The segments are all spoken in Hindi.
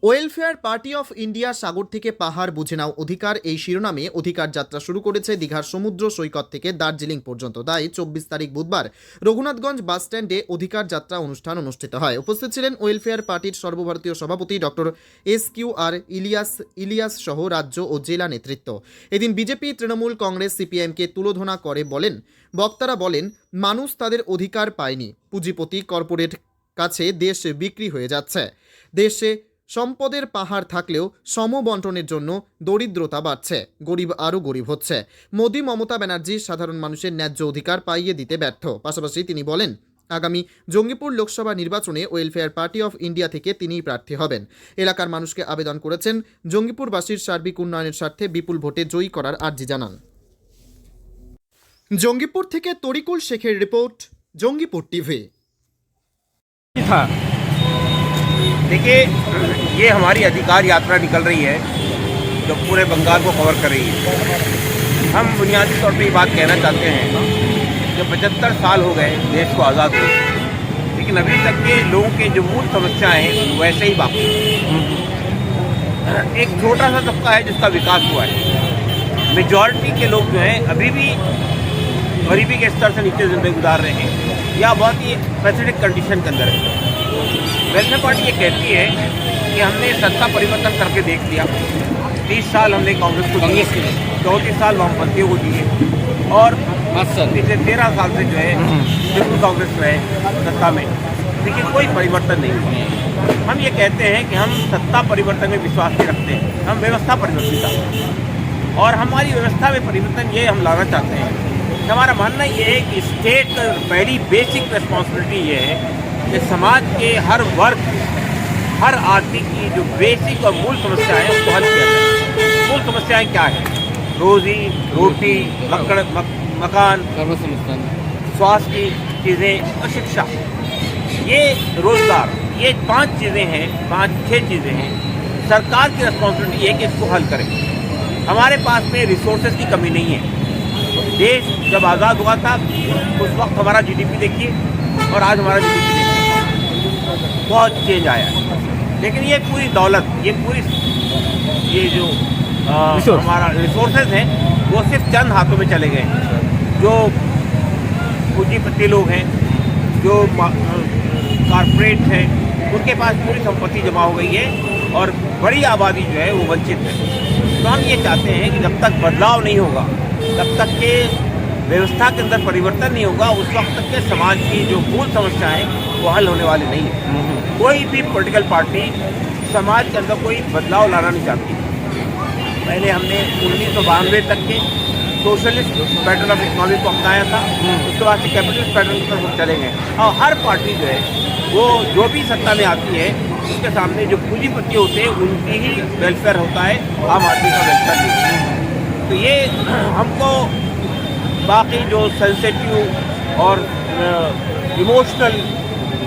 ওয়েলফেয়ার পার্টি অফ ইন্ডিয়া সাগর থেকে পাহাড় বুঝে নাও অধিকার এই শিরোনামে অধিকার যাত্রা শুরু করেছে দীঘার সমুদ্র সৈকত থেকে দার্জিলিং পর্যন্ত। তাই 24 তারিখ বুধবার রঘুনাথগঞ্জ বাস স্ট্যান্ডে অধিকার যাত্রা অনুষ্ঠান অনুষ্ঠিত হয়। উপস্থিত ছিলেন ওয়েলফেয়ার পার্টির সর্বভারতীয় সভাপতি ডক্টর SQR ইলিয়াস সহ রাজ্য ও জেলা নেতৃত্ব। এদিন বিজেপি, তৃণমূল কংগ্রেস, সিপিএমকে তুলোধনা করে বক্তারা বলেন, মানুষ তাদের অধিকার পায়নি, পুঁজিপতি কর্পোরেট কাছে দেশ বিক্রি হয়ে যাচ্ছে। দেশে সম্পদের পাহাড় থাকলেও সমবন্টনের জন্য দরিদ্রতা বাড়ছে, গরিব আরও গরিব হচ্ছে। মোদি, মমতা ব্যানার্জি সাধারণ মানুষের ন্যায্য অধিকার পাইয়ে দিতে ব্যর্থ। পাশাপাশি তিনি বলেন, আগামী জঙ্গিপুর লোকসভা নির্বাচনে ওয়েলফেয়ার পার্টি অফ ইন্ডিয়া থেকে তিনিই প্রার্থী হবেন। এলাকার মানুষকে আবেদন করেছেন জঙ্গিপুরবাসীর সার্বিক উন্নয়নের স্বার্থে বিপুল ভোটে জয়ী করার আর্জি জানান। জঙ্গিপুর থেকে তরিকুল শেখের রিপোর্ট, জঙ্গিপুর টিভি। देखिए, ये हमारी अधिकार यात्रा निकल रही है जो पूरे बंगाल को कवर कर रही है। हम बुनियादी तौर पे ये बात कहना चाहते हैं कि 75 साल हो गए देश को आज़ाद हुए, लेकिन अभी तक के लोगों के जो मूल समस्याएं हैं वैसे ही बाकी हैं। एक छोटा सा तबका है जिसका विकास हुआ है। मेजॉरिटी के लोग जो हैं अभी भी गरीबी के स्तर से नीचे ज़िंदगी गुजार रहे हैं या बहुत ही पैथेटिक कंडीशन के अंदर है। वेलफेयर पार्टी ये कहती है कि हमने सत्ता परिवर्तन करके देख लिया। 30 साल हमने कांग्रेस को दिए, 34 साल वामपंथियों को दिए और पिछले 13 साल से जो है तृणमूल कांग्रेस जो है सत्ता में, लेकिन कोई परिवर्तन नहीं हुआ। हम ये कहते हैं कि हम सत्ता परिवर्तन में विश्वास नहीं रखते हैं, हम व्यवस्था परिवर्तन चाहते हैं। और हमारी व्यवस्था में परिवर्तन ये हम लाना चाहते हैं। हमारा मानना ये है कि स्टेट का पहली बेसिक रिस्पॉन्सिबिलिटी ये है कि समाज के हर वर्ग, हर आदमी की जो बेसिक और मूल समस्याएं हैं उसको हल किया जाए। मूल समस्याएं क्या है? रोजी रोटी, मकान, स्वास्थ्य की चीज़ें और शिक्षा, ये रोजगार, ये 5 चीज़ें हैं, 5-6 चीज़ें हैं। सरकार की रिस्पॉन्सिबिलिटी है कि इसको हल करें। हमारे पास में रिसोर्सेज की कमी नहीं है। देश जब आज़ाद हुआ था उस वक्त हमारा GDP देखिए और आज हमारा GDP देखिए, बहुत चेंज आया है। लेकिन ये पूरी दौलत, ये जो हमारा रिसोर्सेज हैं वो सिर्फ चंद हाथों में चले गए हैं। जो पूंजीपति लोग हैं, जो कॉरपोरेट हैं, उनके पास पूरी संपत्ति जमा हो गई है और बड़ी आबादी जो है वो वंचित है। तो हम ये चाहते हैं कि जब तक बदलाव नहीं होगा, जब तक के व्यवस्था के अंदर परिवर्तन नहीं होगा, उस वक्त तक के समाज की जो मूल समस्याएं वो हल होने वाली नहीं है। कोई भी पॉलिटिकल पार्टी समाज के अंदर कोई बदलाव लाना नहीं चाहती। पहले हमने 1992 तक के सोशलिस्ट पैटर्न ऑफ इकोनॉमी को अपनाया था, उसके बाद से कैपिटलिस्ट पैटर्न की तरफ चले गए। और हर पार्टी जो है वो जो भी सत्ता में आती है उसके सामने जो पूंजीपति होते हैं उनकी ही वेलफेयर होता है, आम आदमी का वेलफेयर नहीं होता। तो ये हमको बाकी जो सेंसिटिव और इमोशनल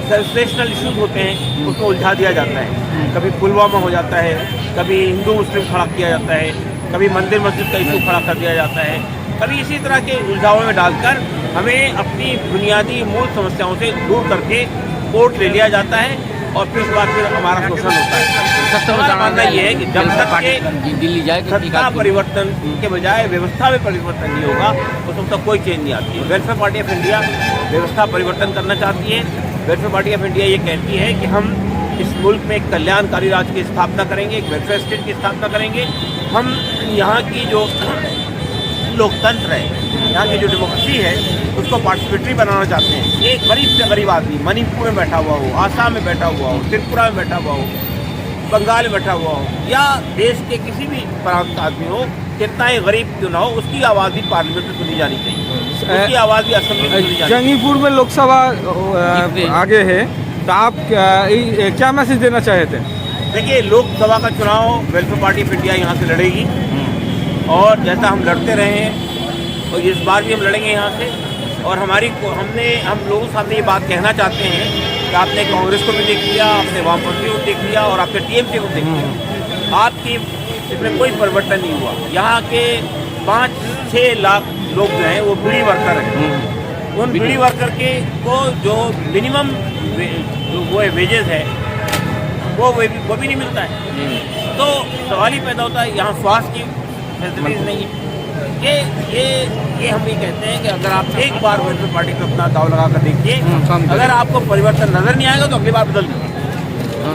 सेंसेशनल इश्यूज होते हैं उसको उलझा दिया जाता है। कभी पुलवामा हो जाता है, कभी हिंदू मुस्लिम खड़ा किया जाता है, कभी मंदिर मस्जिद का इशू खड़ा कर दिया जाता है, कभी इसी तरह के उलझावों में डालकर हमें अपनी बुनियादी मूल समस्याओं से दूर करके वोट ले लिया जाता है और फिर उसके बाद फिर हमारा शोषण होता है। हमारा मानना ये है कि जब तक दिल्ली जाए सत्ता परिवर्तन के बजाय व्यवस्था में परिवर्तन नहीं होगा तो तब तक कोई चेंज नहीं आती है। वेलफेयर पार्टी ऑफ इंडिया व्यवस्था परिवर्तन करना चाहती है। वेलफेयर पार्टी ऑफ इंडिया ये कहती है कि हम इस मुल्क में एक कल्याणकारी राज्य की स्थापना करेंगे, एक वेलफेयर स्टेट की स्थापना करेंगे। हम यहाँ की जो लोकतंत्र है, यहाँ की जो डेमोक्रेसी है उसको पार्टिसिपेटरी बनाना चाहते हैं। एक गरीब से गरीब आदमी मणिपुर में बैठा हुआ हो, आसाम में बैठा हुआ हो, त्रिपुरा में बैठा हुआ हो, बंगाल में बैठा हुआ हो या देश के किसी भी प्रांत का आदमी हो, कितना ही गरीब क्यों ना हो, उसकी आवाज़ भी पार्लियामेंट में सुनी जानी चाहिए, उसकी आवाज़ भी असेंबली में सुनी जानी चाहिए। जंगीपुर में लोकसभा आगे है तो आप क्या मैसेज देना चाहते हैं? देखिए, लोकसभा का चुनाव वेलफेयर पार्टी ऑफ इंडिया यहाँ से लड़ेगी और जैसा हम लड़ते रहे हैं और इस बार भी हम लड़ेंगे यहाँ से। और हम लोगों के सामने ये बात कहना चाहते हैं कि आपने कांग्रेस को भी देख लिया, आपने वामपंथियों को देख लिया और आपने TMC को देख लिया, आपकी इसमें कोई परिवर्तन नहीं हुआ। यहाँ के 5-6 लाख लोग जो हैं वो बीड़ी वर्कर हैं। उन बीड़ी वर्कर को जो मिनिमम वो वेजेस है वो भी नहीं मिलता है। तो सवाल ही पैदा होता है, यहाँ स्वास्थ्य की फैसिलिटीज नहीं है। ये हम ये कहते हैं कि अगर आप एक बार वेलफेयर पार्टी पे अपना दाव लगा कर देखिए, अगर आपको परिवर्तन नजर नहीं आएगा तो अगली बार बदल दीजिए।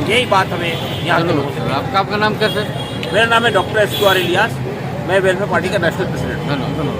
यही बात हमें यहाँ के लोगों से। आपका नाम कैसे? मेरा नाम है डॉक्टर SQR इलियास, मैं वेलफेयर पार्टी का नेशनल प्रेसिडेंट हूँ।